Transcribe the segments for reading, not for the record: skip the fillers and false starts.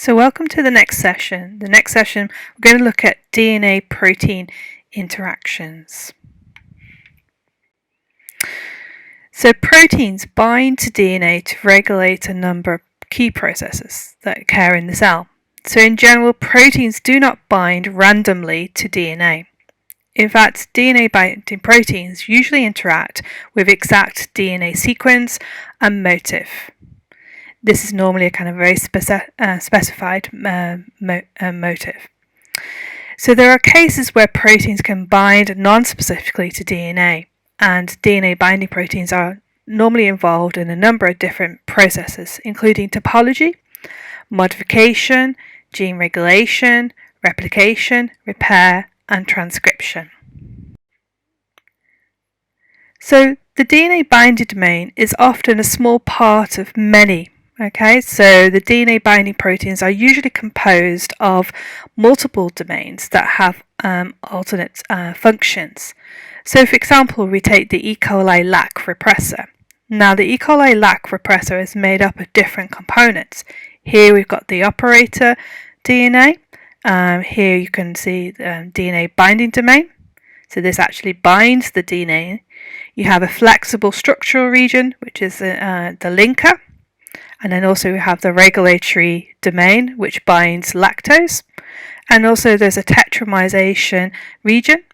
So welcome to the next session. The next session we're going to look at DNA-protein interactions. So proteins bind to DNA to regulate a number of key processes that occur in the cell. So in general, proteins do not bind randomly to DNA. In fact, DNA binding proteins usually interact with exact DNA sequence and motif. This is normally a kind of very specified motif. So there are cases where proteins can bind non-specifically to DNA, and DNA binding proteins are normally involved in a number of different processes, including topology, modification, gene regulation, replication, repair, and transcription. So the DNA binding domain is often a small part of many. Okay, so the DNA binding proteins are usually composed of multiple domains that have alternate functions. So for example, we take the E. coli lac repressor. Now the E. coli lac repressor is made up of different components. Here we've got the operator DNA. Here you can see the DNA binding domain. So this actually binds the DNA. You have a flexible structural region, which is the linker. And then also we have the regulatory domain, which binds lactose. And also there's a tetramization region,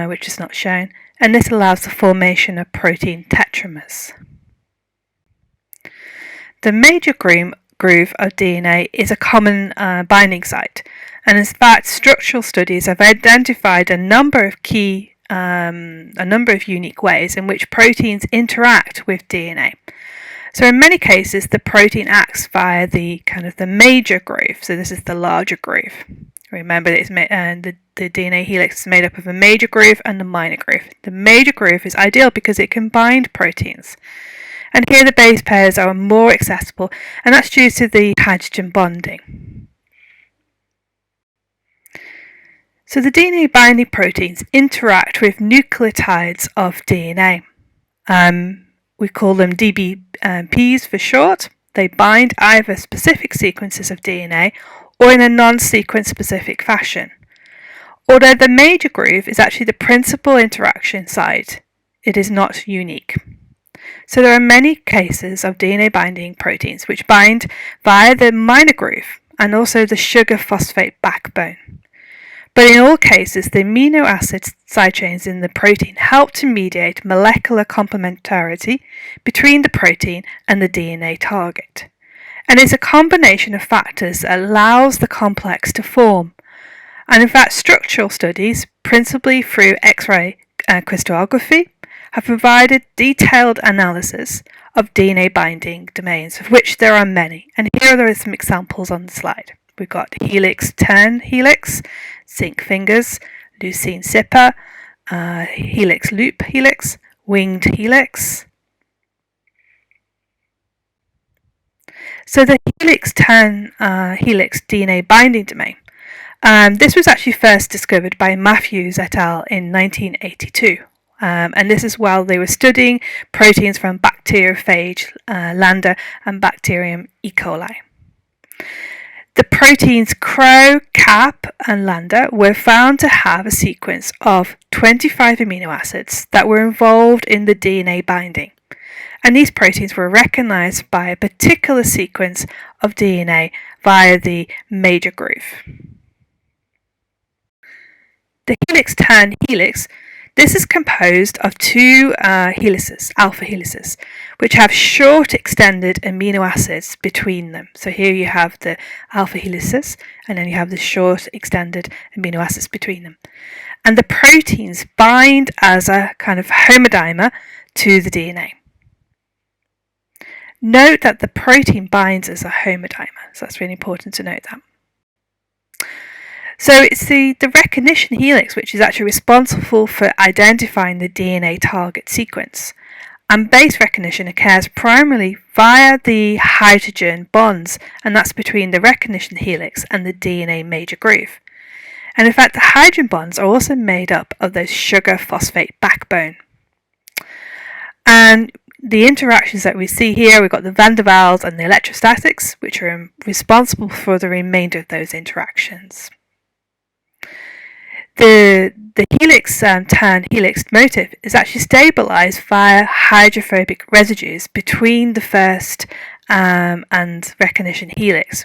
which is not shown. And this allows the formation of protein tetramers. The major groove of DNA is a common binding site. And in fact, structural studies have identified a number of unique ways in which proteins interact with DNA. So in many cases, the protein acts via the major groove. So this is the larger groove. Remember, the DNA helix is made up of a major groove and a minor groove. The major groove is ideal because it can bind proteins. And here the base pairs are more accessible, and that's due to the hydrogen bonding. So the DNA binding proteins interact with nucleotides of DNA. We call them DBPs for short. They bind either specific sequences of DNA or in a non-sequence specific fashion. Although the major groove is actually the principal interaction site, it is not unique. So there are many cases of DNA binding proteins which bind via the minor groove and also the sugar phosphate backbone. But in all cases, the amino acid side chains in the protein help to mediate molecular complementarity between the protein and the DNA target. And it's a combination of factors that allows the complex to form. And in fact, structural studies, principally through X-ray crystallography, have provided detailed analysis of DNA binding domains, of which there are many. And here are some examples on the slide. We've got Helix 10 helix, zinc fingers, Leucine zipper, Helix loop helix, winged helix. So the Helix 10 helix DNA binding domain. This was actually first discovered by Matthews et al. In 1982. And this is while they were studying proteins from bacteriophage Lambda and bacterium E. coli. The proteins Crow, Cap, and Lambda were found to have a sequence of 25 amino acids that were involved in the DNA binding. And these proteins were recognized by a particular sequence of DNA via the major groove. The Helix 10 helix, this is composed of two helices, alpha helices, which have short extended amino acids between them. So here you have the alpha helices, and then you have the short extended amino acids between them. And the proteins bind as a kind of homodimer to the DNA. Note that the protein binds as a homodimer, so that's really important to note that. So it's the recognition helix which is actually responsible for identifying the DNA target sequence. And base recognition occurs primarily via the hydrogen bonds, and that's between the recognition helix and the DNA major groove. And in fact, the hydrogen bonds are also made up of those sugar phosphate backbone. And the interactions that we see here, we've got the van der Waals and the electrostatics, which are responsible for the remainder of those interactions. The helix turn helix motif is actually stabilized via hydrophobic residues between the first and recognition helix,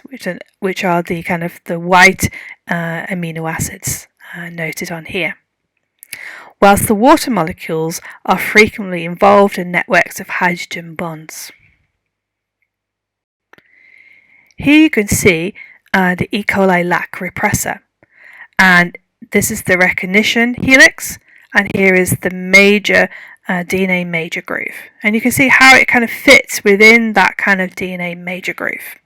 which are the kind of the white amino acids noted on here. Whilst the water molecules are frequently involved in networks of hydrogen bonds. Here you can see the E. coli lac repressor, and this is the recognition helix, and here is the major DNA major groove. And you can see how it kind of fits within that kind of DNA major groove.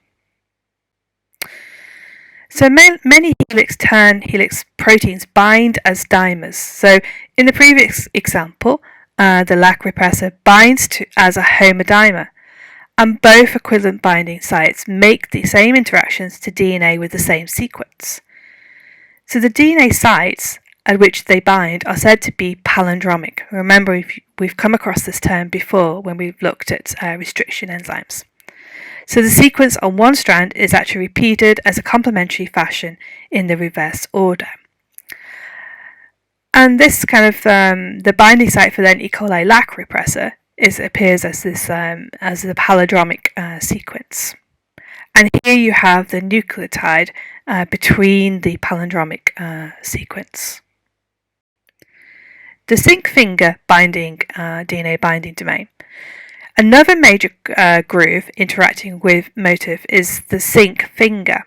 So many helix turn helix proteins bind as dimers. So in the previous example, the lac repressor binds as a homodimer, and both equivalent binding sites make the same interactions to DNA with the same sequence. So the DNA sites at which they bind are said to be palindromic. Remember, we've come across this term before when we've looked at restriction enzymes. So the sequence on one strand is actually repeated as a complementary fashion in the reverse order. And this kind of the binding site for then E. coli lac repressor appears as this as the palindromic sequence. And here you have the nucleotide between the palindromic sequence. The zinc finger binding DNA binding domain. Another major groove interacting with motif is the zinc finger.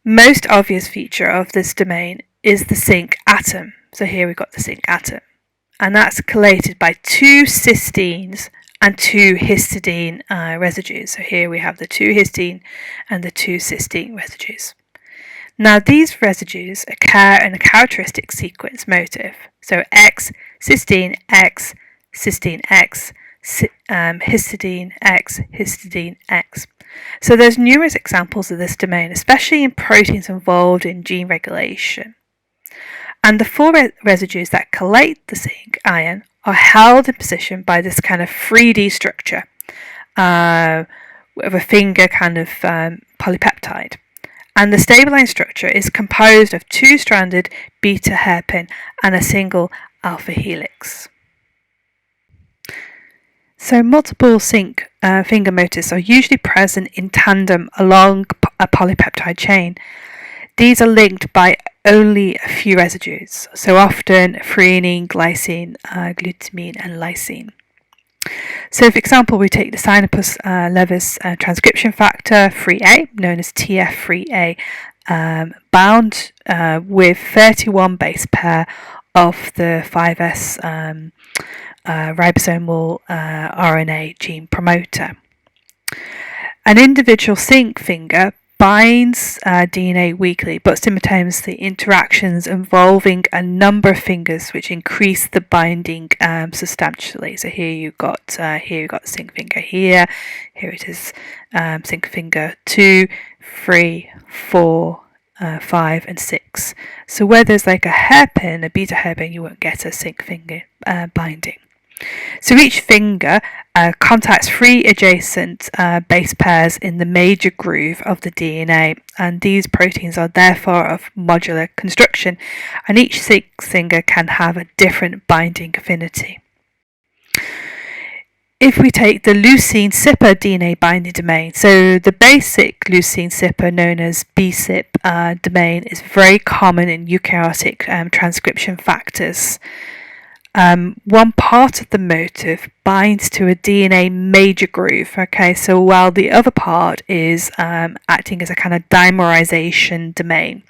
Most obvious feature of this domain is the zinc atom. So here we've got the zinc atom, and that's collated by two cysteines and two histidine residues. So here we have the two histidine and the two cysteine residues. Now these residues occur in a characteristic sequence motif. So X, cysteine X, histidine X, histidine X. So there's numerous examples of this domain, especially in proteins involved in gene regulation. And the four residues that collate the zinc ion are held in position by this kind of 3D structure of a finger kind of polypeptide. And the stabilizing structure is composed of two-stranded beta hairpin and a single alpha helix. So multiple zinc finger motifs are usually present in tandem along a polypeptide chain. These are linked by only a few residues, so often threonine, glycine, glutamine and lysine. So for example, we take the Synapse levis transcription factor 3A, known as TF3A, bound with 31 base pair of the 5S ribosomal RNA gene promoter. An individual zinc finger binds DNA weakly, but simultaneously interactions involving a number of fingers which increase the binding substantially. So here you've got zinc finger here it is zinc finger 2, 3, 4, 5 and 6. So where there's like a hairpin, a beta hairpin, you won't get a zinc finger binding. So each finger contacts 3 adjacent base pairs in the major groove of the DNA, and these proteins are therefore of modular construction, and each zinc finger can have a different binding affinity. If we take the leucine CIPA DNA binding domain, so the basic leucine CIPA known as BCIP domain is very common in eukaryotic transcription factors. One part of the motif binds to a DNA major groove, okay, so while the other part is acting as a kind of dimerization domain,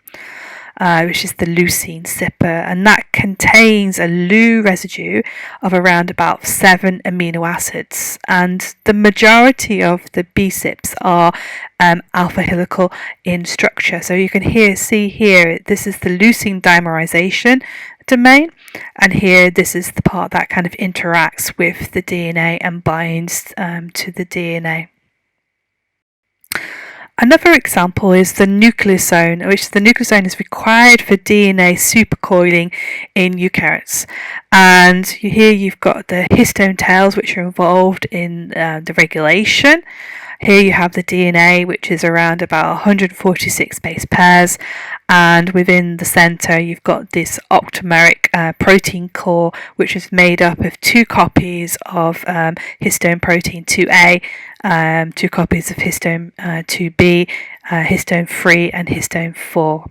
which is the leucine CIPA, and that contains a Leu residue of around about 7 amino acids, and the majority of the BCIPs are alpha helical in structure. So you can see here, this is the leucine dimerization domain, and here this is the part that kind of interacts with the DNA and binds to the DNA. Another example is the Nucleus Zone, which the Nucleus Zone is required for DNA supercoiling in eukaryotes. And here you've got the histone tails, which are involved in the regulation. Here you have the DNA, which is around about 146 base pairs, and within the center you've got this octameric protein core, which is made up of 2 copies of histone protein 2A, 2 copies of histone 2B, histone 3 and histone 4.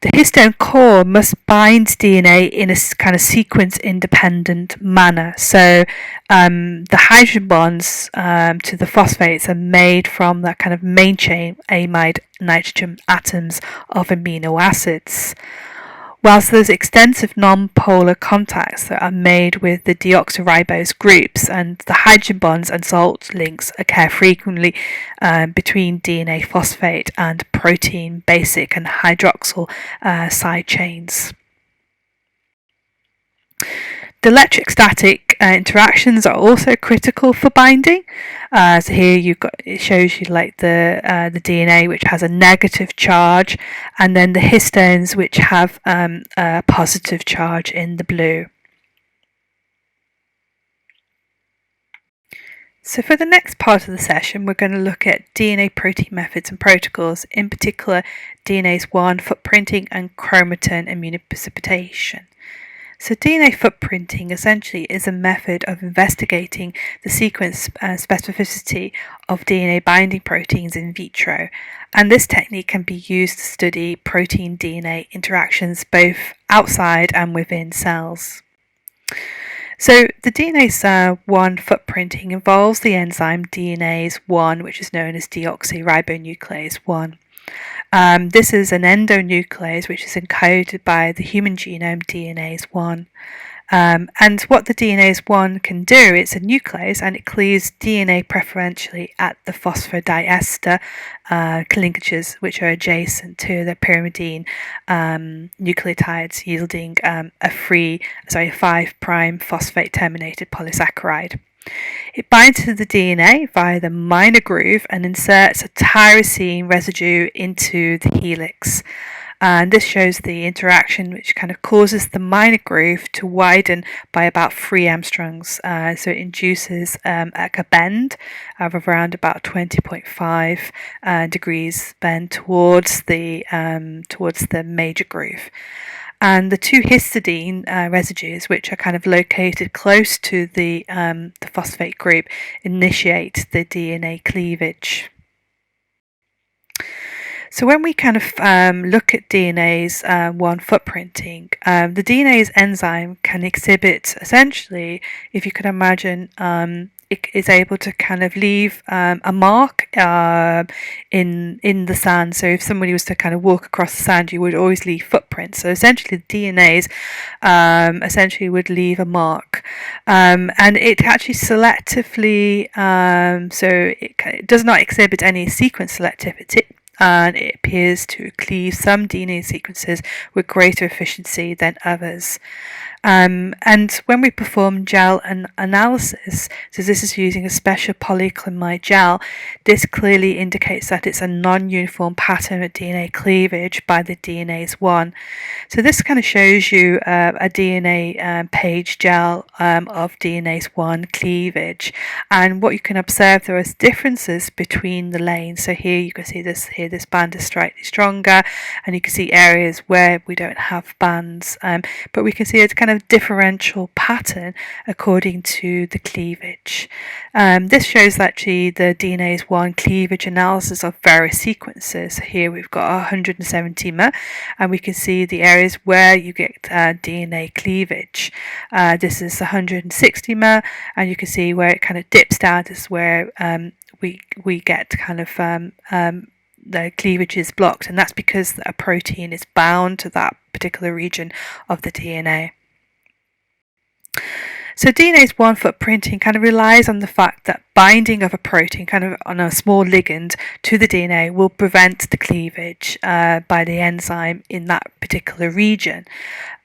The histone core must bind DNA in a kind of sequence-independent manner. So the hydrogen bonds to the phosphates are made from that kind of main chain amide nitrogen atoms of amino acids. Whilst there's extensive non-polar contacts that are made with the deoxyribose groups, and the hydrogen bonds and salt links occur frequently between DNA phosphate and protein basic and hydroxyl side chains. The electrostatic interactions are also critical for binding. So here it shows you like the DNA, which has a negative charge, and then the histones, which have a positive charge in the blue. So for the next part of the session, we're going to look at DNA protein methods and protocols, in particular DNase 1 footprinting and chromatin immunoprecipitation. So DNA footprinting essentially is a method of investigating the sequence specificity of DNA binding proteins in vitro, and this technique can be used to study protein-DNA interactions both outside and within cells. So the DNase 1 footprinting involves the enzyme DNase 1, which is known as deoxyribonuclease 1. This is an endonuclease which is encoded by the human genome DNase 1. And what the DNase 1 can do, it's a nuclease and it cleaves DNA preferentially at the phosphodiester linkages which are adjacent to the pyrimidine nucleotides, yielding a 5' phosphate terminated polysaccharide. It binds to the DNA via the minor groove and inserts a tyrosine residue into the helix. And this shows the interaction which kind of causes the minor groove to widen by about 3 angstroms. So it induces a bend of around about 20.5 degrees bend towards the major groove. And the 2 histidine residues, which are kind of located close to the phosphate group, initiate the DNA cleavage. So when we kind of look at DNase 1 footprinting, the DNase enzyme can exhibit, essentially, if you could imagine, it is able to kind of leave a mark in the sand. So if somebody was to kind of walk across the sand, you would always leave footprints. So essentially the DNase essentially would leave a mark. And it actually selectively, so it does not exhibit any sequence selectivity, and it appears to cleave some DNA sequences with greater efficiency than others. And when we perform gel analysis, so this is using a special polyacrylamide gel, this clearly indicates that it's a non-uniform pattern of DNA cleavage by the DNase 1. So this kind of shows you a DNA page gel of DNase 1 cleavage, and what you can observe, there is differences between the lanes. So here you can see this band is slightly stronger, and you can see areas where we don't have bands, but we can see it's kind of differential pattern according to the cleavage. This shows actually the DNase 1 cleavage analysis of various sequences. Here we've got 170 mer, and we can see the areas where you get DNA cleavage. This is 160 mer, and you can see where it kind of dips down. This is where we get kind of the cleavage is blocked, and that's because a protein is bound to that particular region of the DNA. So DNA's one footprinting kind of relies on the fact that binding of a protein kind of on a small ligand to the DNA will prevent the cleavage by the enzyme in that particular region.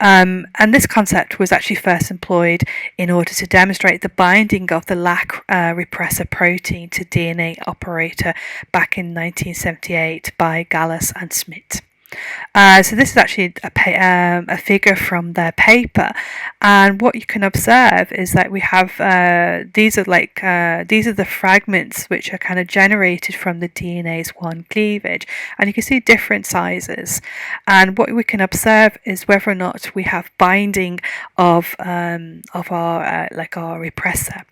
And this concept was actually first employed in order to demonstrate the binding of the Lac repressor protein to DNA operator back in 1978 by Gallas and Schmidt. So this is actually a figure from their paper, and what you can observe is that we have these are the fragments which are kind of generated from the DNA's one cleavage, and you can see different sizes. And what we can observe is whether or not we have binding of our repressor.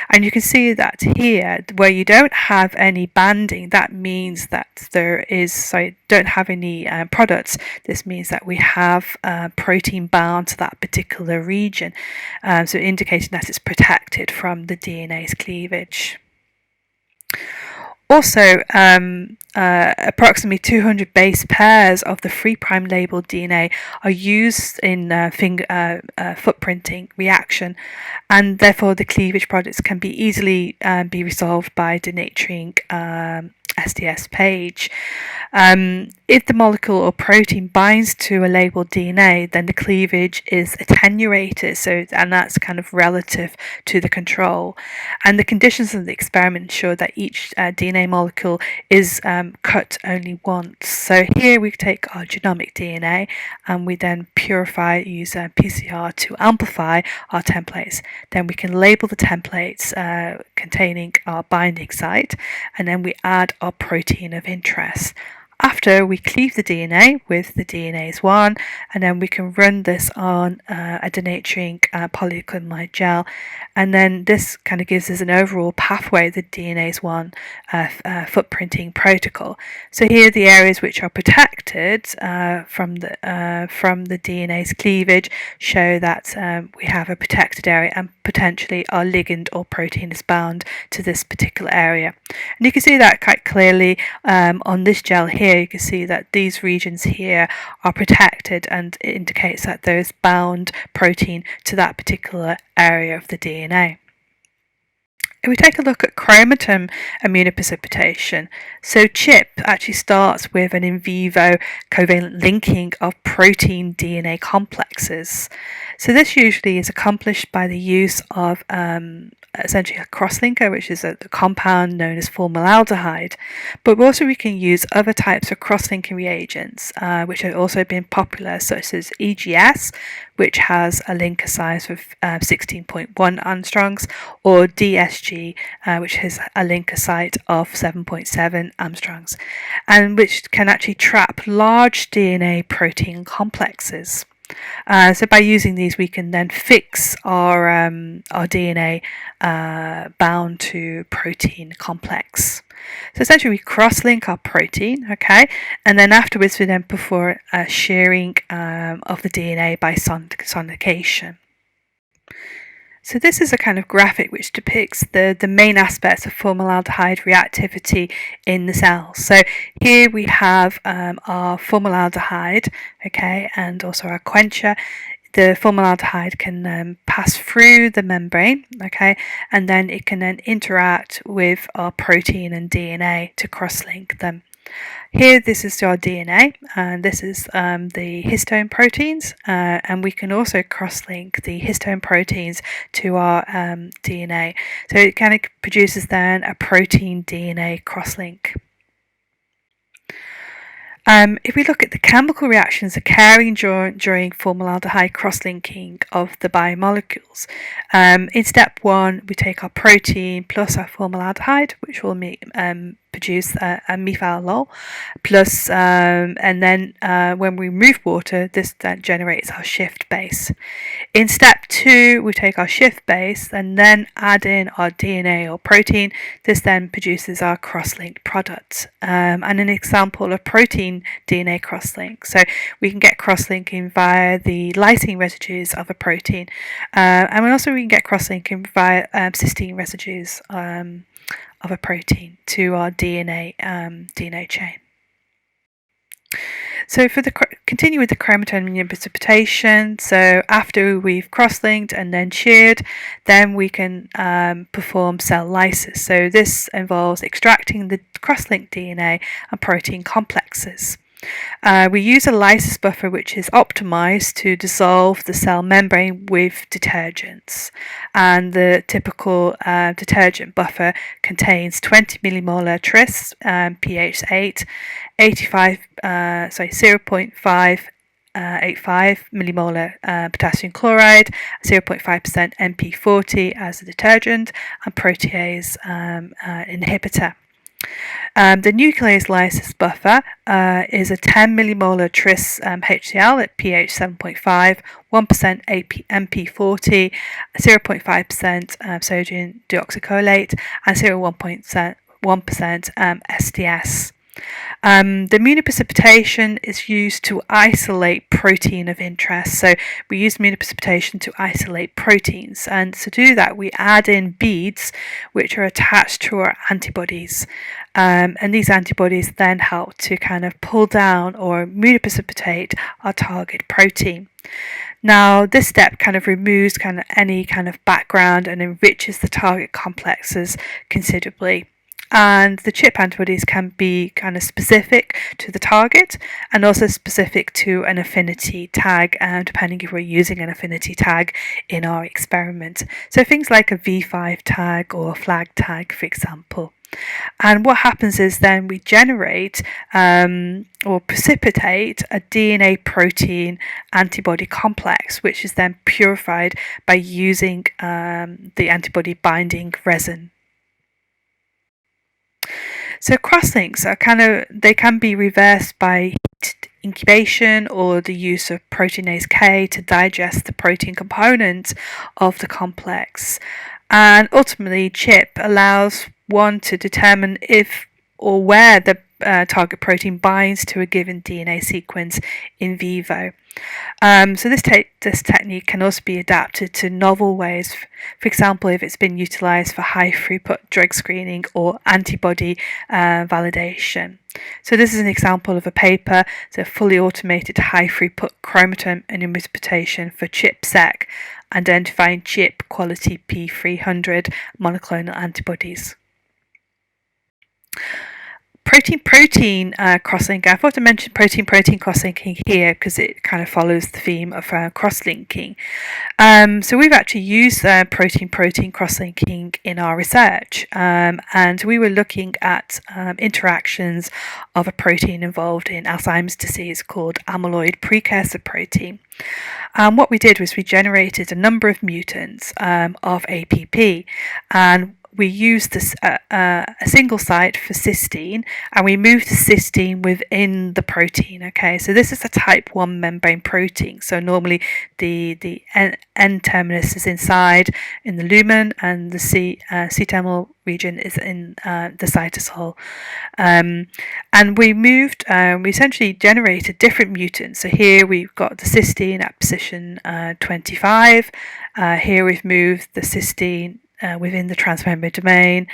And you can see that here, where you don't have any banding, that means that don't have any products. This means that we have protein bound to that particular region, so indicating that it's protected from the DNA's cleavage. Also, approximately 200 base pairs of the 3' labeled DNA are used in footprinting reaction, and therefore the cleavage products can be easily be resolved by denaturing SDS page. If the molecule or protein binds to a labeled DNA, then the cleavage is attenuated, and that's kind of relative to the control. And the conditions of the experiment ensure that each DNA molecule is cut only once. So here we take our genomic DNA and we then purify it using PCR to amplify our templates. Then we can label the templates containing our binding site, and then we add our protein of interest. After, we cleave the DNA with the DNase 1, and then we can run this on a denaturing polyacrylamide gel, and then this kind of gives us an overall pathway, the DNase 1 footprinting protocol. So here are the areas which are protected from the DNase cleavage show that we have a protected area, and potentially our ligand or protein is bound to this particular area. And you can see that quite clearly on this gel here. You can see that these regions here are protected, and it indicates that there's bound protein to that particular area of the DNA. If we take a look at chromatin immunoprecipitation, so CHIP actually starts with an in vivo covalent linking of protein DNA complexes. So this usually is accomplished by the use of essentially a crosslinker, which is a compound known as formaldehyde. But also we can use other types of crosslinking reagents, which have also been popular, such as EGS, which has a linker size of 16.1 angstroms, or DSG, which has a linker site of 7.7 angstroms, and which can actually trap large DNA protein complexes. So by using these, we can then fix our DNA bound to protein complex. So essentially, we cross-link our protein, okay, and then afterwards we then perform a shearing of the DNA by sonication. So this is a kind of graphic which depicts the main aspects of formaldehyde reactivity in the cells. So here we have our formaldehyde, okay, and also our quencher. The formaldehyde can pass through the membrane, okay, and then it can then interact with our protein and DNA to cross-link them. Here, this is our DNA, and this is the histone proteins, and we can also cross-link the histone proteins to our DNA. So it kind of produces then a protein DNA cross-link. If we look at the chemical reactions occurring during formaldehyde cross-linking of the biomolecules, in step 1 we take our protein plus our formaldehyde, which will produce a methyl plus, and then when we remove water, this then generates our shift base. In step 2, we take our shift base and then add in our DNA or protein. This then produces our cross-linked product. And an example of protein DNA cross-link. So we can get cross-linking via the lysine residues of a protein, and also we can get cross-linking via cysteine residues of a protein to our DNA chain. So for the continue with the chromatin immunoprecipitation, so after we've cross-linked and then sheared, then we can perform cell lysis. So this involves extracting the cross-linked DNA and protein complexes. We use a lysis buffer which is optimized to dissolve the cell membrane with detergents, and the typical detergent buffer contains 20 millimolar tris, pH 8, 0.585 millimolar potassium chloride, 0.5% MP40 as a detergent, and protease inhibitor. The nuclease lysis buffer is a 10 millimolar tris HCl at pH 7.5, 1% MP40, 0.5% sodium deoxycholate, and 0.1% SDS. The immunoprecipitation is used to isolate protein of interest. So we use immunoprecipitation to isolate proteins, and to do that we add in beads which are attached to our antibodies, and these antibodies then help to kind of pull down or immunoprecipitate our target protein. Now this step kind of removes any kind of background and enriches the target complexes considerably. And the chip antibodies can be kind of specific to the target and also specific to an affinity tag, depending if we're using an affinity tag in our experiment. So things like a V5 tag or a flag tag, for example. And what happens is then we generate or precipitate a DNA protein antibody complex, which is then purified by using the antibody binding resin. So crosslinks are they can be reversed by heat incubation or the use of proteinase K to digest the protein component of the complex. And ultimately, CHIP allows one to determine if or where the target protein binds to a given DNA sequence in vivo. So this technique can also be adapted to novel ways, for example, if it's been utilized for high throughput drug screening or antibody validation. So this is an example of a paper, so fully automated high throughput chromatin immunoprecipitation for ChIP-seq, identifying ChIP quality P300 monoclonal antibodies. Protein-protein cross-linking. I thought to mention protein-protein cross-linking here because it kind of follows the theme of cross-linking. So we've actually used protein-protein cross-linking in our research, and we were looking at interactions of a protein involved in Alzheimer's disease called amyloid precursor protein. What we did was we generated a number of mutants of APP, and we used this, a single site for cysteine, and we moved the cysteine within the protein. Okay, so this is a type 1 membrane protein. So normally the N terminus is inside in the lumen, and the C-terminal region is in the cytosol. And we essentially generated different mutants. So here we've got the cysteine at position 25. Here we've moved the cysteine within the transmembrane domain,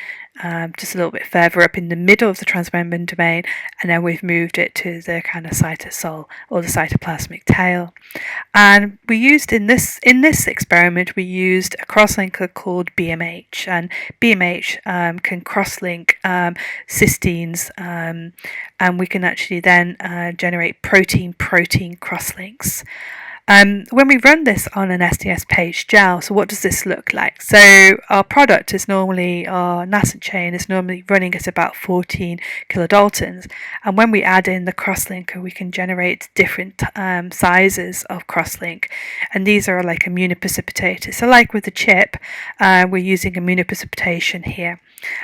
just a little bit further up in the middle of the transmembrane domain, and then we've moved it to the kind of cytosol or the cytoplasmic tail. And we used in this experiment we used a crosslinker called BMH, and BMH can crosslink cysteines, and we can actually then generate protein-protein crosslinks. When we run this on an SDS page gel, so what does this look like? So our product is normally, our nascent chain is normally running at about 14 kilodaltons, and when we add in the crosslinker we can generate different sizes of crosslink, and these are like immunoprecipitators. So like with the chip, we're using immunoprecipitation here,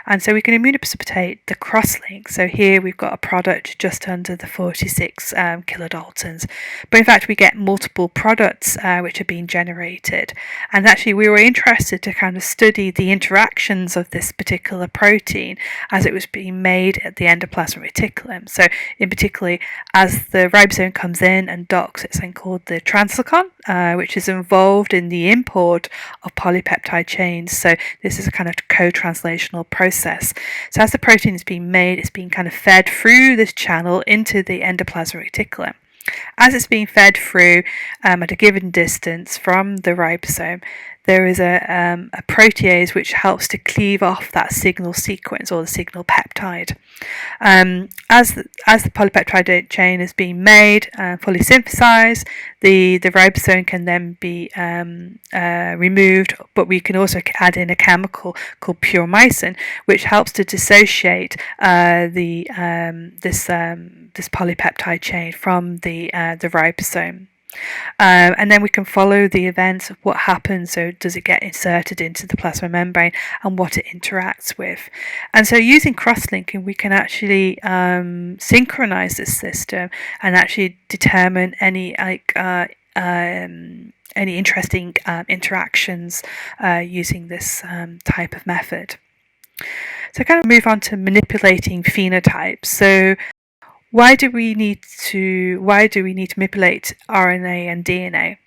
and so we can immunoprecipitate the crosslink. So here we've got a product just under the 46 kilodaltons, but in fact we get multiple products which are being generated. And actually we were interested to kind of study the interactions of this particular protein as it was being made at the endoplasmic reticulum. So in particular, as the ribosome comes in and docks, it's then called the translocation, which is involved in the import of polypeptide chains. So this is a kind of co-translational process. So as the protein is being made, it's being kind of fed through this channel into the endoplasmic reticulum. As it's being fed through at a given distance from the ribosome, there is a protease which helps to cleave off that signal sequence or the signal peptide. As the polypeptide chain is being made, fully synthesized, the ribosome can then be removed, but we can also add in a chemical called puromycin, which helps to dissociate this polypeptide chain from the ribosome. And then we can follow the events of what happens. So does it get inserted into the plasma membrane and what it interacts with? And so using cross-linking, we can actually synchronize this system and actually determine any interesting interactions using this type of method. So kind of move on to manipulating phenotypes. So why do we need to manipulate RNA and DNA?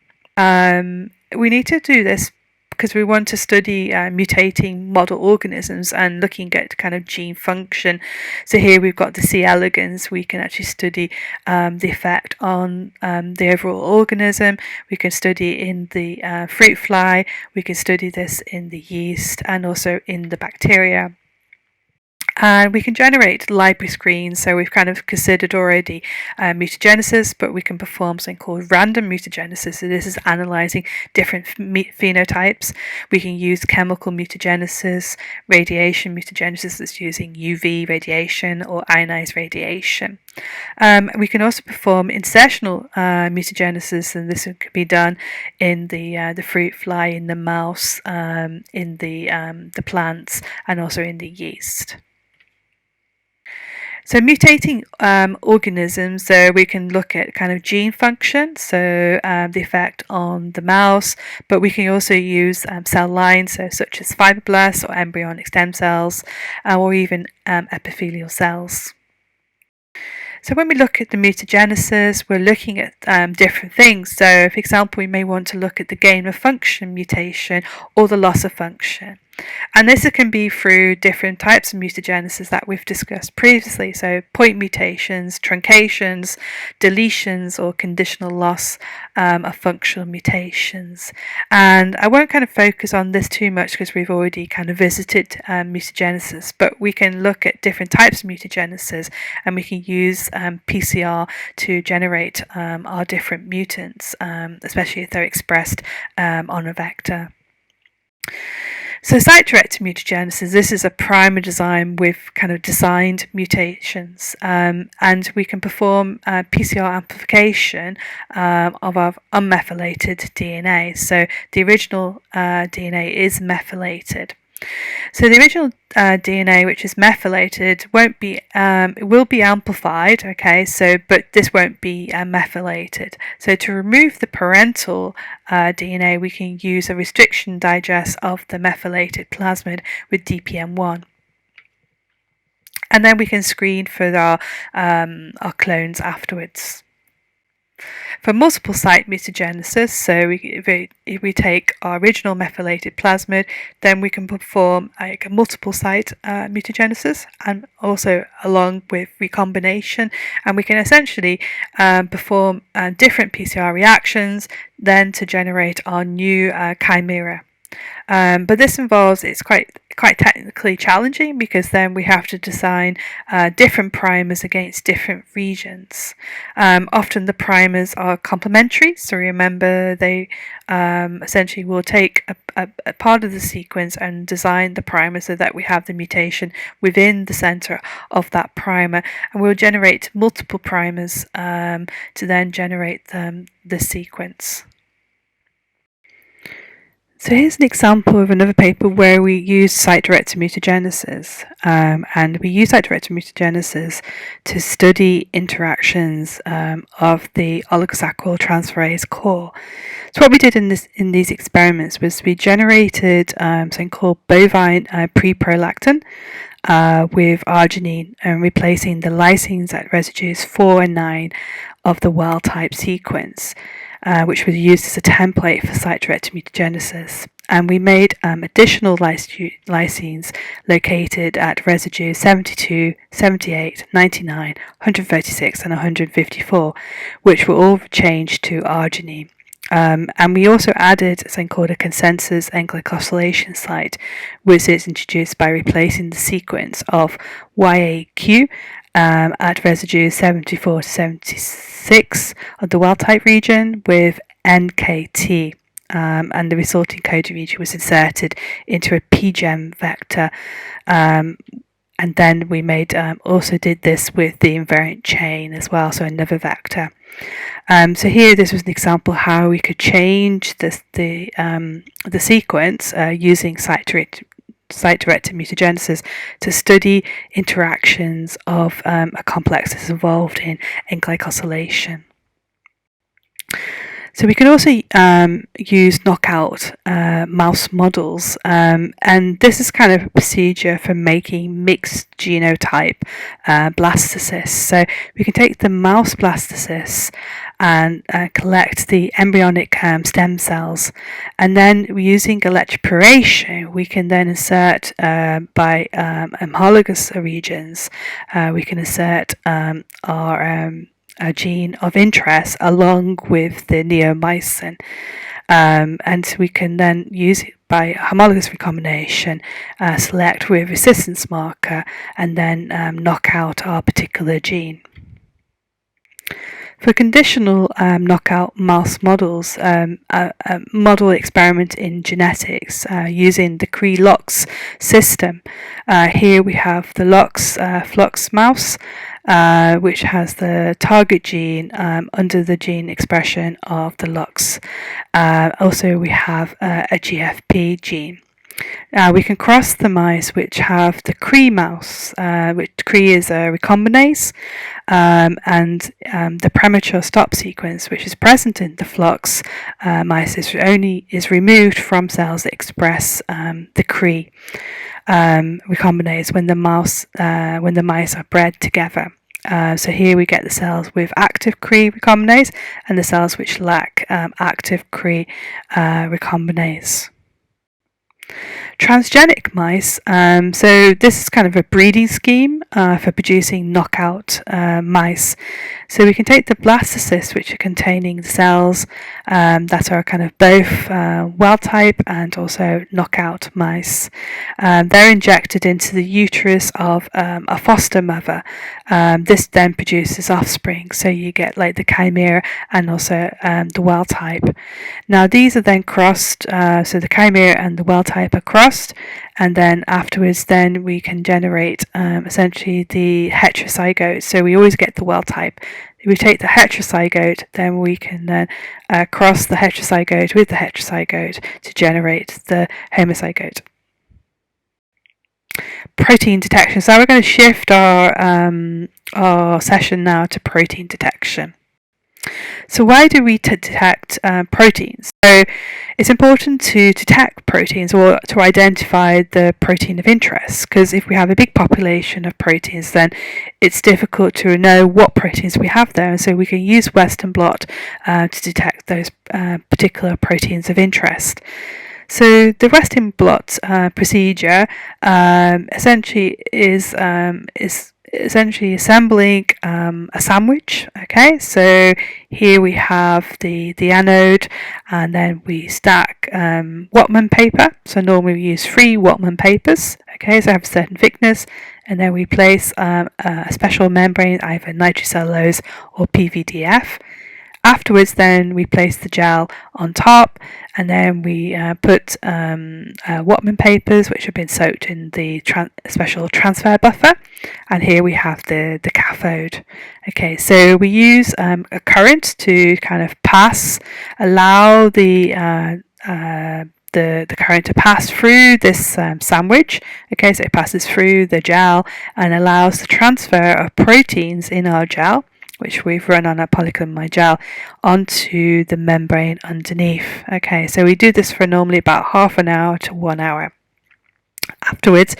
We need to do this because we want to study mutating model organisms and looking at kind of gene function. So here we've got the C. elegans. We can actually study the effect on the overall organism. We can study in the fruit fly. We can study this in the yeast and also in the bacteria. And we can generate library screens, so we've kind of considered already mutagenesis, but we can perform something called random mutagenesis. So this is analysing different phenotypes. We can use chemical mutagenesis, radiation mutagenesis that's using UV radiation or ionized radiation. We can also perform insertional mutagenesis, and this can be done in the fruit fly, in the mouse, in the plants, and also in the yeast. So mutating organisms, so we can look at kind of gene function, so the effect on the mouse, but we can also use cell lines, so such as fibroblasts or embryonic stem cells, or even epithelial cells. So when we look at the mutagenesis, we're looking at different things. So for example, we may want to look at the gain of function mutation or the loss of function. And this can be through different types of mutagenesis that we've discussed previously. So point mutations, truncations, deletions, or conditional loss of functional mutations. And I won't kind of focus on this too much because we've already kind of visited mutagenesis, but we can look at different types of mutagenesis and we can use PCR to generate our different mutants, especially if they're expressed on a vector. So site-directed mutagenesis, this is a primer design with kind of designed mutations, and we can perform PCR amplification of our unmethylated DNA. So the original DNA is methylated. So the original DNA, which is methylated, won't be. It will be amplified, okay. So, but this won't be methylated. So to remove the parental DNA, we can use a restriction digest of the methylated plasmid with DPM1, and then we can screen for our clones afterwards. For multiple site mutagenesis, so if we take our original methylated plasmid, then we can perform a multiple site mutagenesis and also along with recombination, and we can essentially perform different PCR reactions then to generate our new chimera. But this involves, it's quite technically challenging because then we have to design different primers against different regions. Often the primers are complementary, so remember they essentially will take a part of the sequence and design the primer so that we have the mutation within the center of that primer, and we'll generate multiple primers to then generate the sequence. So here's an example of another paper where we use site-directed mutagenesis, and we use site-directed mutagenesis to study interactions of the oligosaccharyl transferase core. So what we did in these experiments was we generated something called bovine preprolactin with arginine, and replacing the lysines at residues 4 and 9 of the wild-type sequence, which was used as a template for site-directed mutagenesis. And we made additional lysines located at residues 72, 78, 99, 136 and 154, which were all changed to arginine. And we also added something called a consensus and glycosylation site, which is introduced by replacing the sequence of YAQ at residues 74 to 76 of the wild-type region with NKT, and the resulting coding region was inserted into a PGEM vector. And then we also did this with the invariant chain as well, so another vector. So here, this was an example how we could change the sequence using site-directed mutagenesis to study interactions of a complex that's involved in glycosylation. So we can also use knockout mouse models, and this is kind of a procedure for making mixed genotype blastocysts. So we can take the mouse blastocysts and collect the embryonic stem cells, and then using electroporation we can then insert by homologous regions, we can insert our a gene of interest along with the neomycin, and we can then use it by homologous recombination, select with resistance marker, and then knock out our particular gene. For conditional knockout mouse models, a model experiment in genetics using the Cree-Lox system. Here we have the Lox flux mouse, which has the target gene under the gene expression of the Lox. Also, we have a GFP gene. We can cross the mice which have the Cree mouse, which Cree is a recombinase, and the premature stop sequence, which is present in the flux mice, is removed from cells that express the Cree recombinase when the mice are bred together. So here we get the cells with active Cree recombinase and the cells which lack active Cree recombinase. Transgenic mice, so this is kind of a breeding scheme for producing knockout mice. So we can take the blastocysts, which are containing cells that are kind of both wild type and also knockout mice. They're injected into the uterus of a foster mother. This then produces offspring, so you get like the chimera and also the wild type. Now these are then crossed, so the chimera and the wild type are crossed, and then afterwards then we can generate essentially the heterozygote. So we always get the wild type. If we take the heterozygote, then we can then cross the heterozygote with the heterozygote to generate the homozygote. Protein detection. So we're going to shift our session now to protein detection. So why do we detect proteins? So it's important to detect proteins or to identify the protein of interest, because if we have a big population of proteins, then it's difficult to know what proteins we have there, and so we can use Western blot to detect those particular proteins of interest. So the Western blot procedure essentially is essentially assembling a sandwich. Okay, so here we have the anode, and then we stack Whatman paper. So normally we use 3 Whatman papers. Okay, so I have a certain thickness, and then we place a special membrane, either nitrocellulose or PVDF. Afterwards, then we place the gel on top, and then we put Whatman papers, which have been soaked in the special transfer buffer, and here we have the cathode. Okay, so we use a current to kind of allow the the current to pass through this sandwich. Okay, so it passes through the gel and allows the transfer of proteins in our gel, which we've run on a polyacrylamide gel, onto the membrane underneath. Okay, so we do this for normally about half an hour to 1 hour. Afterwards,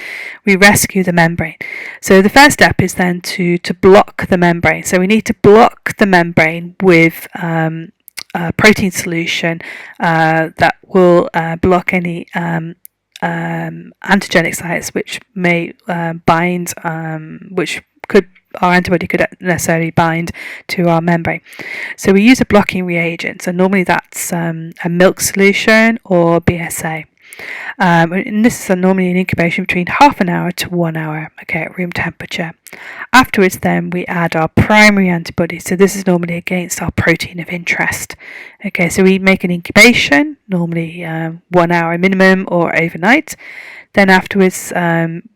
we rescue the membrane. So the first step is then to block the membrane. So we need to block the membrane with a protein solution that will block any antigenic sites which may bind, which our antibody could necessarily bind to our membrane. So we use a blocking reagent. So normally that's a milk solution or BSA. And this is normally an incubation between half an hour to 1 hour, okay, at room temperature. Afterwards then we add our primary antibody. So this is normally against our protein of interest. Okay, so we make an incubation, normally 1 hour minimum or overnight. Then afterwards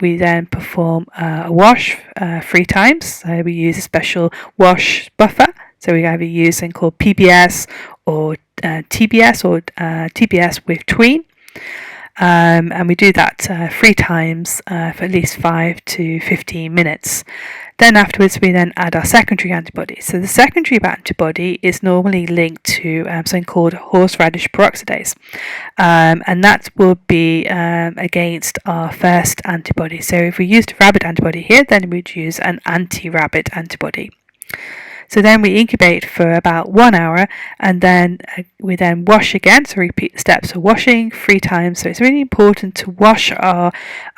we then perform a wash 3 times. So we use a special wash buffer. So we either use something called PBS or TBS or TBS with tween. And we do that 3 times for at least 5 to 15 minutes. Then afterwards we then add our secondary antibody. So the secondary antibody is normally linked to something called horseradish peroxidase, and that will be against our first antibody. So if we used a rabbit antibody here, then we'd use an anti-rabbit antibody. So then we incubate for about 1 hour, and then we then wash again. So repeat the steps of washing 3 times. So it's really important to wash our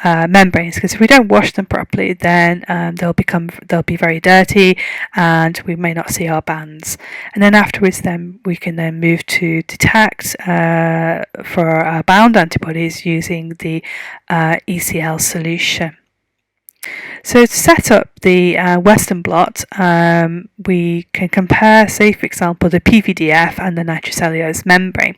membranes, because if we don't wash them properly, then they'll be very dirty, and we may not see our bands. And then afterwards, then we can then move to detect for our bound antibodies using the ECL solution. So to set up the Western blot, we can compare, say for example, the PVDF and the nitrocellulose membrane.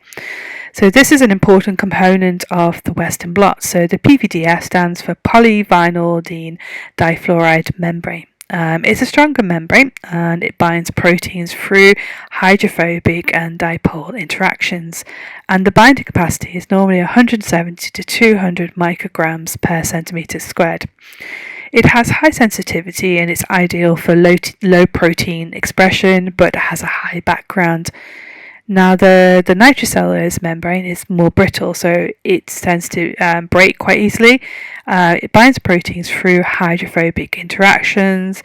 So this is an important component of the Western blot. So the PVDF stands for polyvinylidene difluoride membrane. It's a stronger membrane, and it binds proteins through hydrophobic and dipole interactions, and the binding capacity is normally 170 to 200 micrograms per centimetre squared. It has high sensitivity and it's ideal for low protein expression, but has a high background. Now the nitrocellulose membrane is more brittle, so it tends to break quite easily. It binds proteins through hydrophobic interactions.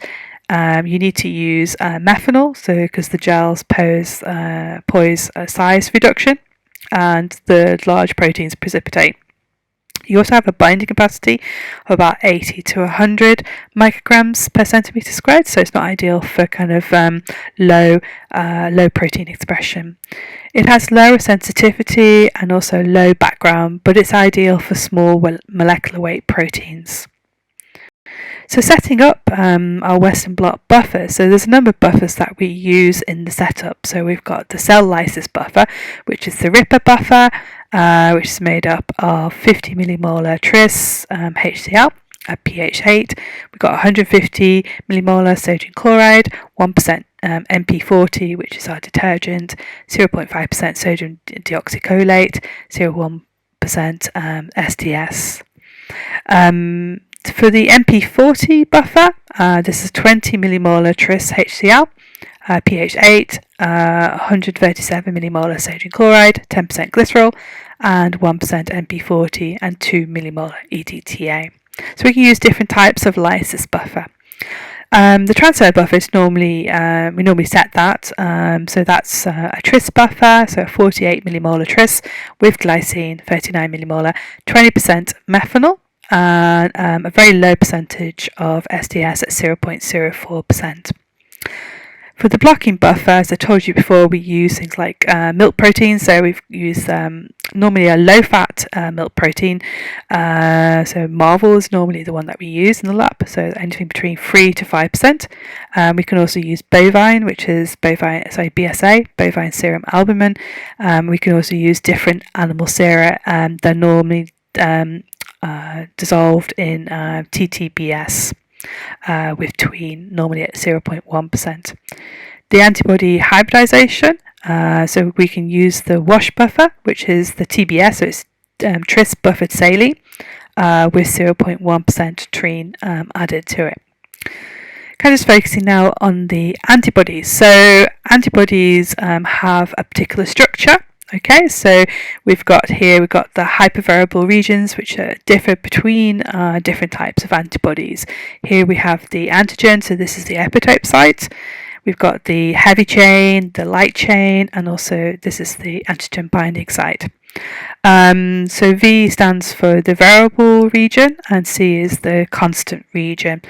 You need to use methanol, so because the gels pose a size reduction, and the large proteins precipitate. You also have a binding capacity of about 80 to 100 micrograms per centimetre squared, so it's not ideal for kind of low protein expression. It has lower sensitivity and also low background, but it's ideal for small molecular weight proteins. So setting up our Western blot buffer, so there's a number of buffers that we use in the setup. So we've got the cell lysis buffer, which is the Ripper buffer, which is made up of 50 millimolar tris HCl at pH 8. We've got 150 millimolar sodium chloride, 1% MP40, which is our detergent, 0.5% sodium deoxycholate, 0.1% SDS. For the MP40 buffer, this is 20 millimolar tris HCl, pH 8, 137 millimolar sodium chloride, 10% glycerol, and 1% MP40 and 2 millimolar EDTA. So we can use different types of lysis buffer. The transfer buffer is normally, we normally set that, so that's a tris buffer, so a 48 millimolar tris with glycine, 39 millimolar, 20% methanol, and a very low percentage of SDS at 0.04%. For the blocking buffer, as I told you before, we use things like milk protein. So we've used normally a low-fat milk protein. So Marvel is normally the one that we use in the lab. So anything between 3 to 5%. We can also use bovine, which is BSA, bovine serum albumin. We can also use different animal sera. They're normally dissolved in TTBS. With tween, normally at 0.1%. The antibody hybridization, so we can use the wash buffer, which is the TBS, so it's tris buffered saline with 0.1% trine added to it. Kind of just focusing now on the antibodies. So antibodies have a particular structure. Okay, so we've got the hypervariable regions which differ between different types of antibodies. Here we have the antigen, so this is the epitope site. We've got the heavy chain, the light chain, and also this is the antigen binding site. So V stands for the variable region and C is the constant region.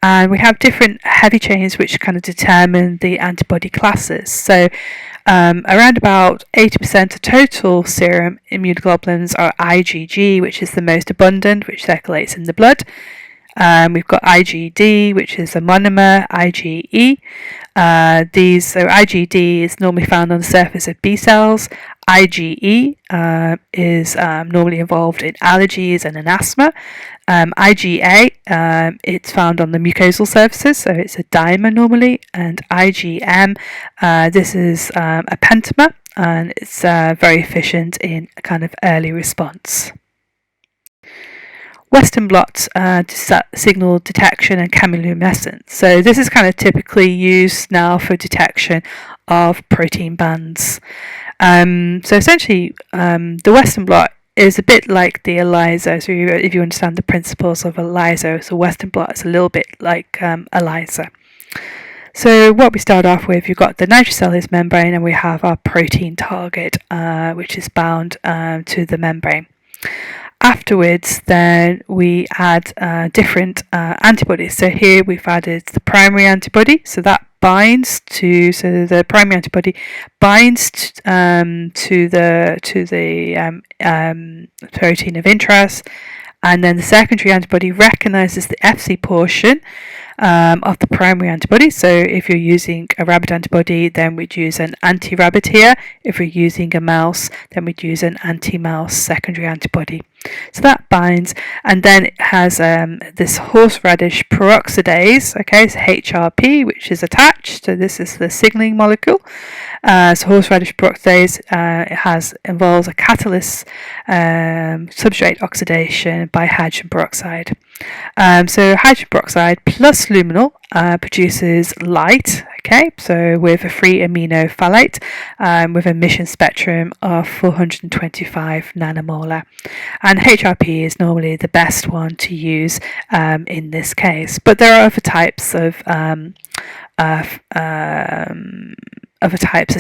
And we have different heavy chains which kind of determine the antibody classes. So around about 80% of total serum immunoglobulins are IgG, which is the most abundant, which circulates in the blood. We've got IgD, which is a monomer, IgE. So IgD is normally found on the surface of B cells. IgE is normally involved in allergies and in asthma. IgA, it's found on the mucosal surfaces, so it's a dimer normally. And IgM, this is a pentamer, and it's very efficient in a kind of early response. Western blot signal detection and chemiluminescence. So this is kind of typically used now for detection of protein bands. So essentially, the Western blot is a bit like the ELISA. So if you understand the principles of ELISA, so Western blot is a little bit like ELISA. So what we start off with, you've got the nitrocellulose membrane, and we have our protein target, which is bound to the membrane. Afterwards, then we add different antibodies. So here we've added the primary antibody. So that binds to. So the primary antibody binds to the protein of interest, and then the secondary antibody recognizes the Fc portion of the primary antibody. So if you're using a rabbit antibody, then we'd use an anti-rabbit here. If we're using a mouse, then we'd use an anti-mouse secondary antibody. So that binds, and then it has this horseradish peroxidase, okay, so HRP, which is attached. So this is the signaling molecule. So horseradish peroxidase involves a catalyst substrate oxidation by hydrogen peroxide. So hydrogen peroxide plus luminol produces light, okay, so with a free amino phthalate with a mission spectrum of 425 nanomolar. And HRP is normally the best one to use in this case, but there are other types of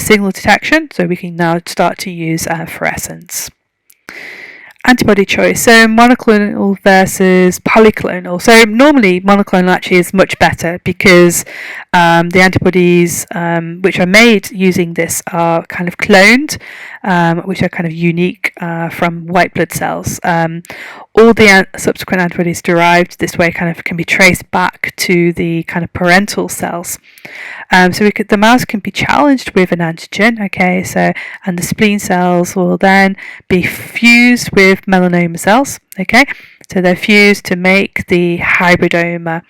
signal detection, so we can now start to use fluorescence. Antibody choice, so monoclonal versus polyclonal. So normally monoclonal actually is much better because the antibodies which are made using this are kind of cloned, which are kind of unique from white blood cells. All the subsequent antibodies derived this way kind of can be traced back to the kind of parental cells. So the mouse can be challenged with an antigen, okay, so, and the spleen cells will then be fused with melanoma cells, okay, so they're fused to make the hybridoma,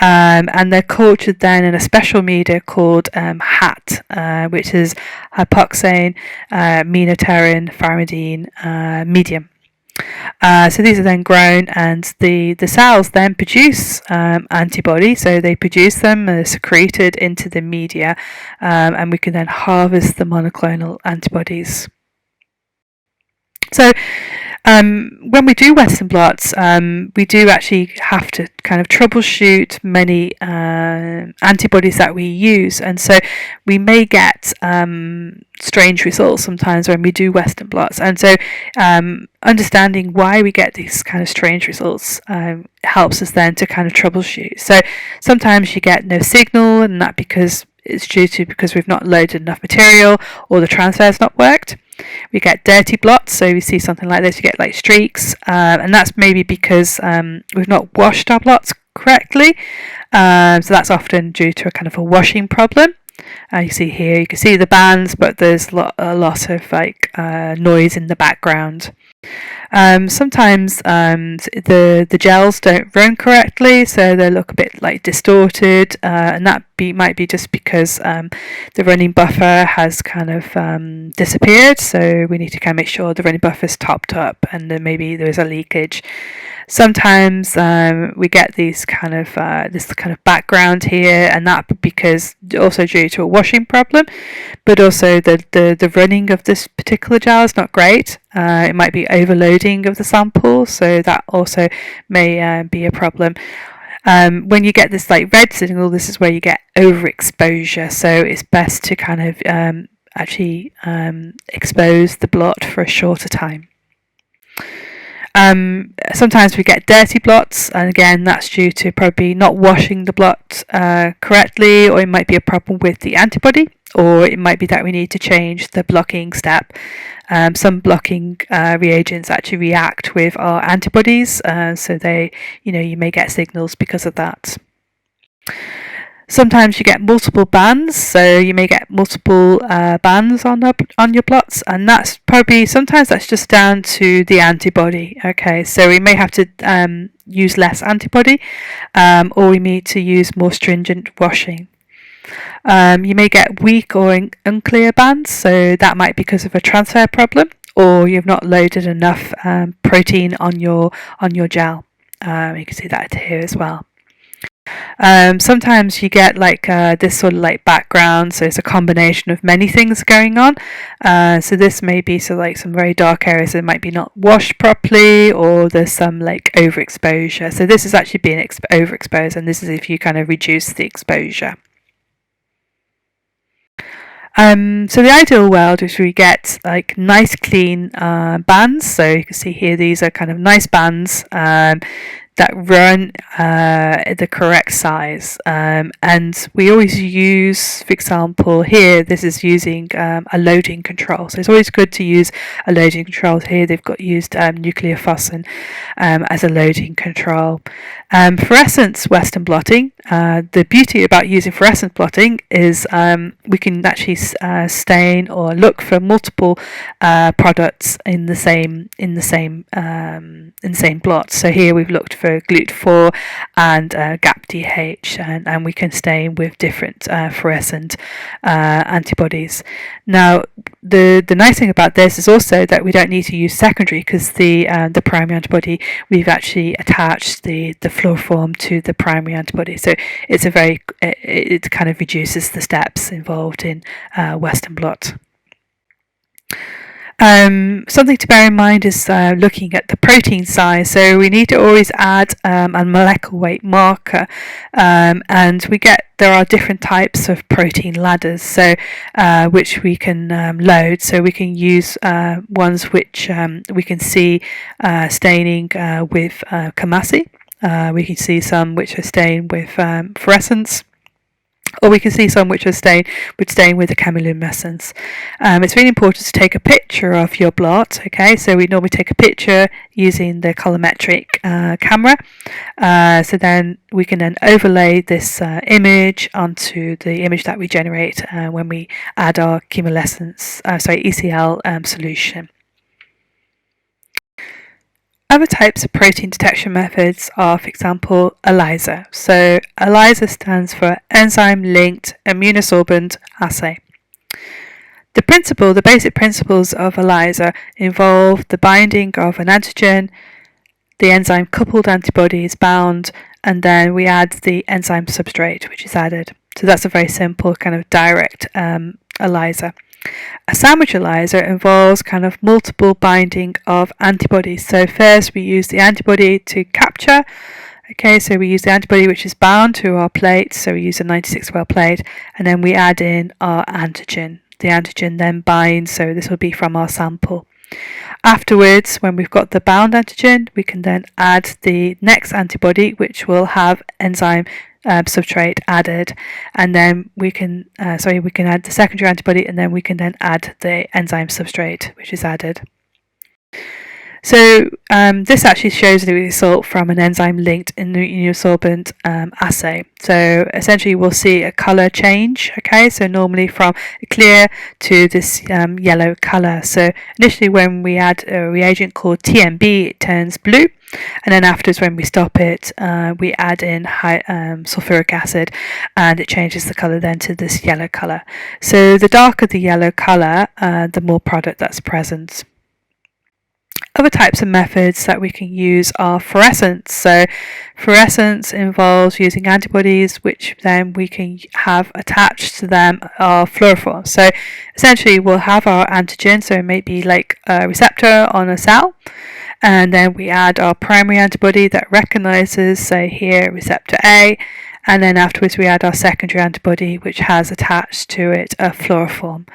and they're cultured then in a special media called HAT, which is hypoxane minoterin faridine medium. So these are then grown, and the cells then produce antibodies, so they produce them and are secreted into the media, and we can then harvest the monoclonal antibodies. So when we do Western blots, we do actually have to kind of troubleshoot many antibodies that we use, and so we may get strange results sometimes when we do Western blots, and so understanding why we get these kind of strange results helps us then to kind of troubleshoot. So sometimes you get no signal, and that because we've not loaded enough material or the transfer's not worked. We get dirty blots, so we see something like this, you get like streaks, and that's maybe because we've not washed our blots correctly, so that's often due to a kind of a washing problem. You see here, you can see the bands, but there's a lot of like noise in the background. Sometimes the gels don't run correctly, so they look a bit like distorted, and that might be just because the running buffer has kind of disappeared, so we need to kind of make sure the running buffer is topped up, and then maybe there's a leakage. Sometimes we get these kind of this kind of background here, and that because also due to a washing problem, but also the running of this particular gel is not great. It might be overloading of the sample, so that also may be a problem. When you get this like red signal, this is where you get overexposure, so it's best to kind of actually expose the blot for a shorter time. Sometimes we get dirty blots, and again that's due to probably not washing the blot correctly, or it might be a problem with the antibody, or it might be that we need to change the blocking step. Some blocking reagents actually react with our antibodies, so they, you may get signals because of that. Sometimes you get multiple bands, so you may get multiple bands on your plots, and that's probably sometimes that's just down to the antibody. Okay, so we may have to use less antibody, or we need to use more stringent washing. You may get weak or unclear bands, so that might be because of a transfer problem, or you've not loaded enough protein on your gel. You can see that here as well. Sometimes you get like this sort of like background, so it's a combination of many things going on. So this may be like some very dark areas that might be not washed properly, or there's some like overexposure. So this is actually being overexposed, and this is if you kind of reduce the exposure. So the ideal world is we get like nice clean bands. So you can see here these are kind of nice bands that run the correct size, and we always use, for example here this is using a loading control, so it's always good to use a loading control. Here they've got used Nucleophores as a loading control. Fluorescence Western blotting, the beauty about using fluorescence blotting is we can actually stain or look for multiple products in the same blot. So here we've looked for GLUT4 and GAPDH, and we can stain with different fluorescent antibodies. Now the nice thing about this is also that we don't need to use secondary, because the primary antibody, we've actually attached the fluoroform to the primary antibody, so it kind of reduces the steps involved in Western blot. Something to bear in mind is looking at the protein size. So we need to always add a molecular weight marker, and there are different types of protein ladders, so which we can load. So we can use ones which we can see staining with Kamasi. We can see some which are stained with fluorescence, or we can see some which are stained with the chemiluminescence. It's really important to take a picture of your blot. Okay, so we normally take a picture using the colorimetric camera. So then we can then overlay this image onto the image that we generate when we add our ECL solution. Other types of protein detection methods are, for example, ELISA. So ELISA stands for Enzyme-Linked Immunosorbent Assay. The basic principles of ELISA involve the binding of an antigen, the enzyme-coupled antibody is bound, and then we add the enzyme substrate, which is added. So that's a very simple kind of direct ELISA. A sandwich ELISA involves kind of multiple binding of antibodies. So first we use the antibody to capture. Okay, so we use the antibody which is bound to our plate, so we use a 96 well plate, and then we add in our antigen. The antigen then binds, so this will be from our sample. Afterwards, when we've got the bound antigen, we can then add the next antibody, which will have enzyme substrate added, and then we can add the secondary antibody, and then we can then add the enzyme substrate which is added. So this actually shows the result from an enzyme-linked immunosorbent assay. So essentially we'll see a colour change, okay, so normally from clear to this yellow colour. So initially when we add a reagent called TMB, it turns blue, and then afterwards when we stop it, we add in sulfuric acid, and it changes the colour then to this yellow colour. So the darker the yellow colour, the more product that's present. Other types of methods that we can use are fluorescence. So fluorescence involves using antibodies, which then we can have attached to them are fluorophores. So essentially we'll have our antigen, so it may be like a receptor on a cell, and then we add our primary antibody that recognizes, say here, receptor A, and then afterwards we add our secondary antibody, which has attached to it a fluorophore.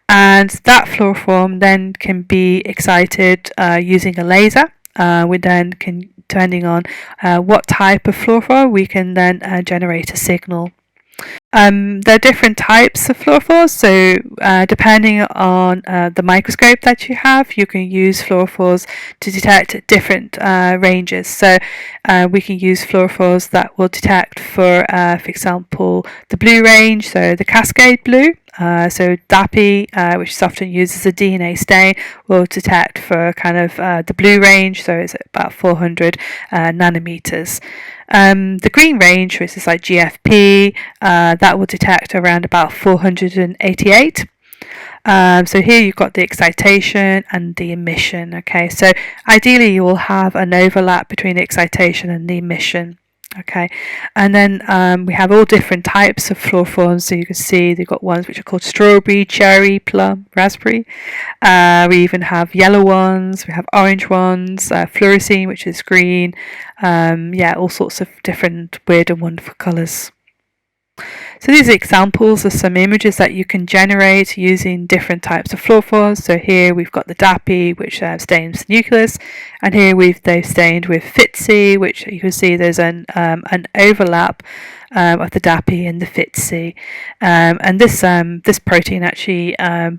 And that fluorophore then can be excited using a laser. We then can, depending on what type of fluorophore, we can then generate a signal. There are different types of fluorophores, so depending on the microscope that you have, you can use fluorophores to detect different ranges. So we can use fluorophores that will detect for example, the blue range, so the cascade blue. So DAPI, which is often used as a DNA stain, will detect for kind of the blue range, so it's about 400 nanometers. The green range, which is like GFP, that will detect around about 488. So here you've got the excitation and the emission. Okay, so ideally you will have an overlap between the excitation and the emission. Okay, and then we have all different types of fluorophores. So you can see they've got ones which are called strawberry, cherry, plum, raspberry. We even have yellow ones, we have orange ones, fluorescine, which is green. Yeah, all sorts of different weird and wonderful colours. So these are examples of some images that you can generate using different types of fluorophores. So here we've got the DAPI, which stains the nucleus, and here they've stained with FITC, which you can see there's an overlap of the DAPI and the FITC. And this protein actually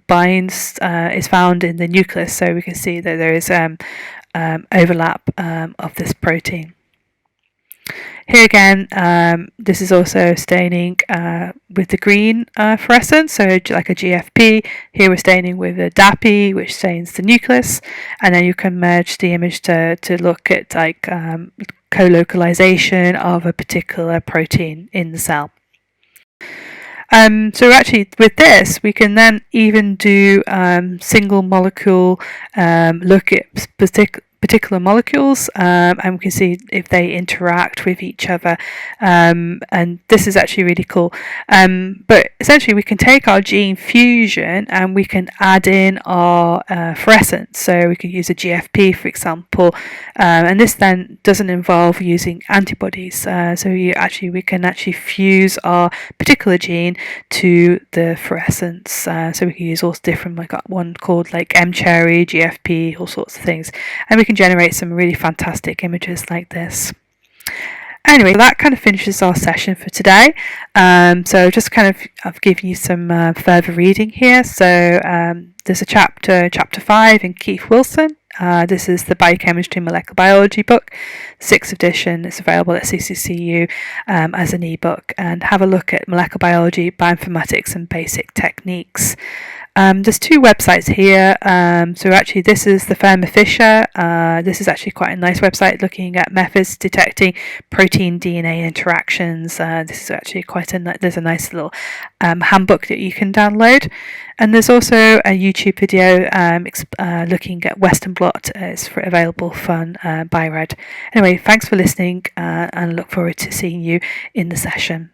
binds, is found in the nucleus, so we can see that there is overlap of this protein. Here again, this is also staining with the green fluorescence, so like a GFP. Here we're staining with a DAPI, which stains the nucleus, and then you can merge the image to look at like co-localization of a particular protein in the cell. So actually with this we can then even do single molecule look at particular molecules, and we can see if they interact with each other, and this is actually really cool. But essentially we can take our gene fusion and we can add in our fluorescence, so we can use a GFP for example, and this then doesn't involve using antibodies, so we can actually fuse our particular gene to the fluorescence, so we can use all different, like one called like M-cherry, GFP, all sorts of things, and we can generate some really fantastic images like this. Anyway, that kind of finishes our session for today. So just kind of I've given you some further reading here. So there's a chapter 5 in Keith Wilson. This is the Biochemistry and Molecular Biology book, 6th edition. It's available at CCCU as an ebook, and have a look at molecular biology, bioinformatics and basic techniques. There's two websites here. So actually this is the Thermo Fisher. This is actually quite a nice website looking at methods detecting protein DNA interactions. This is actually there's a nice little handbook that you can download. And there's also a YouTube video looking at Western Blot. It's available from Bired. Anyway, thanks for listening, and I look forward to seeing you in the session.